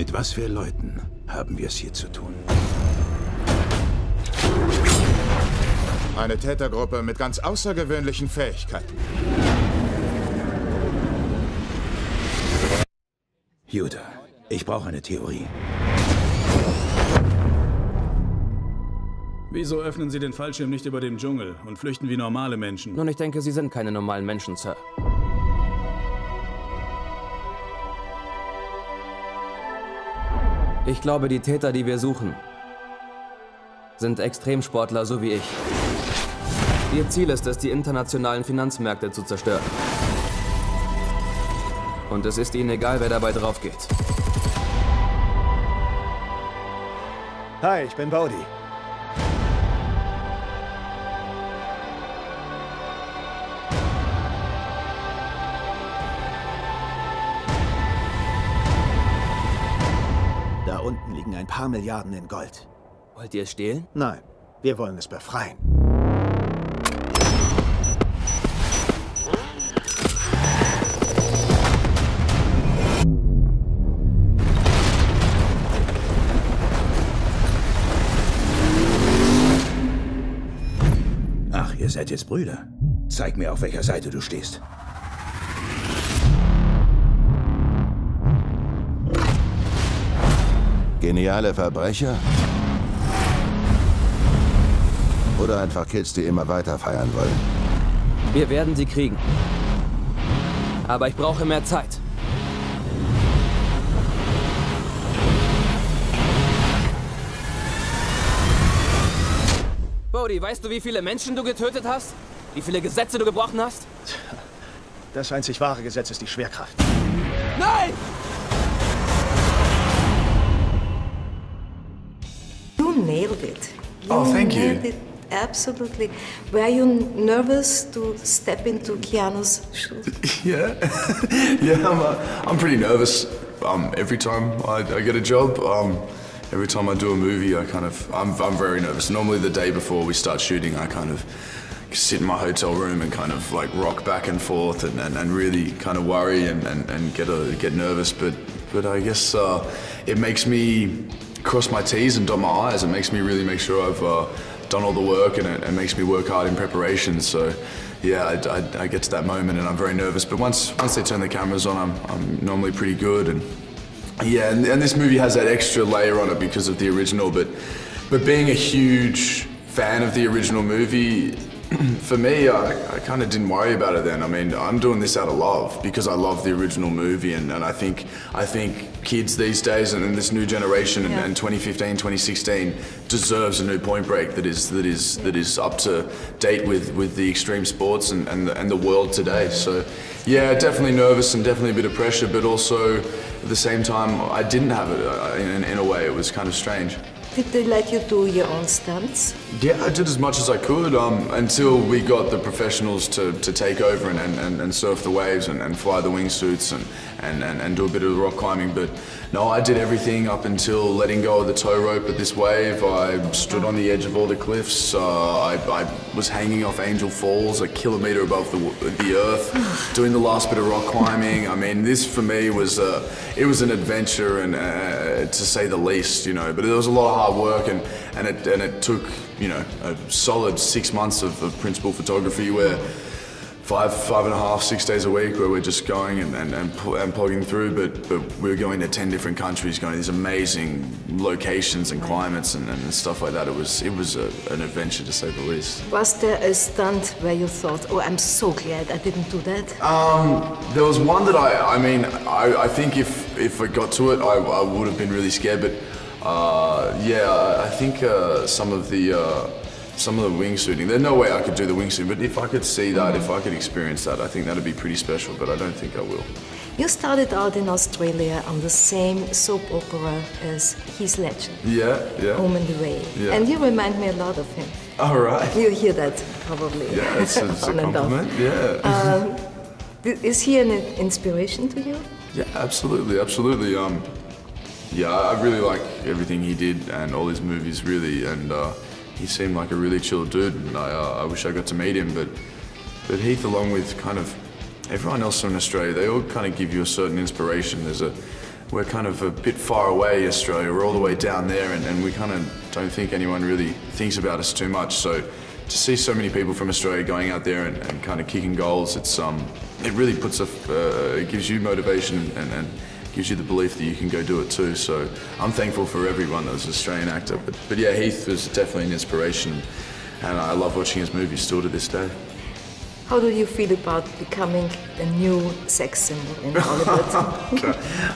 Mit was für Leuten haben wir es hier zu tun? Eine Tätergruppe mit ganz außergewöhnlichen Fähigkeiten. Judah, ich brauche eine Theorie. Wieso öffnen Sie den Fallschirm nicht über dem Dschungel und flüchten wie normale Menschen? Nun, ich denke, Sie sind keine normalen Menschen, Sir. Ich glaube, die Täter, die wir suchen, sind Extremsportler so wie ich. Ihr Ziel ist es, die internationalen Finanzmärkte zu zerstören. Und es ist ihnen egal, wer dabei drauf geht. Hi, ich bin Bodhi. Da unten liegen ein paar Milliarden in Gold. Wollt ihr es stehlen? Nein, wir wollen es befreien. Ach, ihr seid jetzt Brüder. Zeig mir, auf welcher Seite du stehst. Geniale Verbrecher? Oder einfach Kids, die immer weiter feiern wollen? Wir werden sie kriegen. Aber ich brauche mehr Zeit. Bodhi, weißt du, wie viele Menschen du getötet hast? Wie viele Gesetze du gebrochen hast? Das einzig wahre Gesetz ist die Schwerkraft. Nein! You nailed it. Oh, thank you. Nailed it absolutely. Were you nervous to step into Keanu's shoes? Yeah, yeah. I'm pretty nervous every time I get a job. Every time I do a movie, I'm very nervous. Normally, the day before we start shooting, I kind of sit in my hotel room and kind of like rock back and forth and really kind of worry and get nervous. But I guess it makes me cross my T's and dot my I's. It makes me really make sure I've done all the work, and it makes me work hard in preparation. So yeah, I get to that moment and I'm very nervous. But once they turn the cameras on, I'm normally pretty good. And yeah, and this movie has that extra layer on it because of the original. But being a huge fan of the original movie, for me, I kind of didn't worry about it then. I mean, I'm doing this out of love because I love the original movie, and I think kids these days and this new generation and 2015, 2016 deserves a new Point Break that is up to date with the extreme sports and the world today. So yeah, definitely nervous and definitely a bit of pressure, but also at the same time I didn't have it in a way. It was kind of strange. Did they let you do your own stunts? Yeah, I did as much as I could until we got the professionals to take over and surf the waves and fly the wingsuits and do a bit of rock climbing. But no, I did everything up until letting go of the tow rope at this wave. I stood on the edge of all the cliffs. I was hanging off Angel Falls, a kilometre above the earth, doing the last bit of rock climbing. I mean, this for me was it was an adventure, and to say the least, you know. But there was a lot of hard work, and it took, you know, a solid 6 months of principal photography, where 5.5, 6 days a week, where we're just going and plugging through. But we're going to 10 different countries, going to these amazing locations and climates and stuff like that. It was an adventure, to say the least. Was there a stunt where you thought, oh, I'm so glad I didn't do that? There was one that I think if I got to it, I would have been really scared. But yeah, I think some of the wingsuiting, there's no way I could do the wingsuiting, but if I could see that, if I could experience that, I think that'd be pretty special, but I don't think I will. You started out in Australia on the same soap opera as Heath Ledger. Yeah. Home and Away. Yeah. And you remind me a lot of him. All right. You hear that probably. Yeah, it's a compliment, yeah. Is he an inspiration to you? Yeah, absolutely. Yeah, I really like everything he did and all his movies, really, and he seemed like a really chill dude, and I wish I got to meet him, but Heath, along with kind of everyone else in Australia, they all kind of give you a certain inspiration. we're kind of a bit far away, Australia. We're all the way down there, and we kind of don't think anyone really thinks about us too much. So to see so many people from Australia going out there and kind of kicking goals, it really puts it gives you motivation and gives you the belief that you can go do it too. So I'm thankful for everyone that was an Australian actor. But yeah, Heath was definitely an inspiration, and I love watching his movies still to this day. How do you feel about becoming a new sex symbol in Hollywood?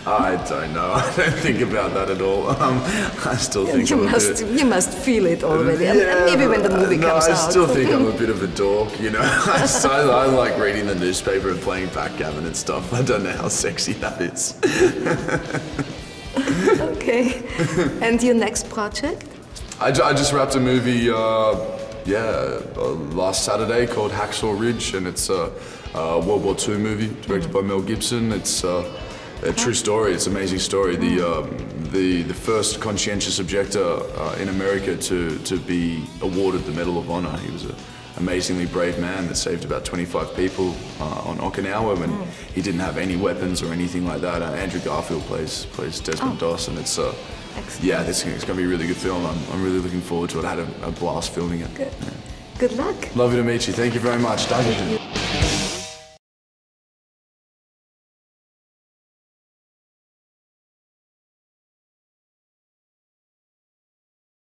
I don't know. I don't think about that at all. I still think you must feel it already. Yeah, maybe when the movie comes out. I still think I'm a bit of a dork, you know. I like reading the newspaper and playing backgammon and stuff. I don't know how sexy that is. Okay. And your next project? I just wrapped a movie. Last Saturday called Hacksaw Ridge, and it's a World War II movie directed by Mel Gibson. It's a true story. It's an amazing story. The first conscientious objector in America to be awarded the Medal of Honor. He was an amazingly brave man that saved about 25 people on Okinawa when he didn't have any weapons or anything like that. Andrew Garfield plays Desmond Doss, and it's yeah, it's going to be a really good film. I'm really looking forward to it. I had a blast filming it. Good. Good luck. Lovely to meet you. Thank you very much. Thank you.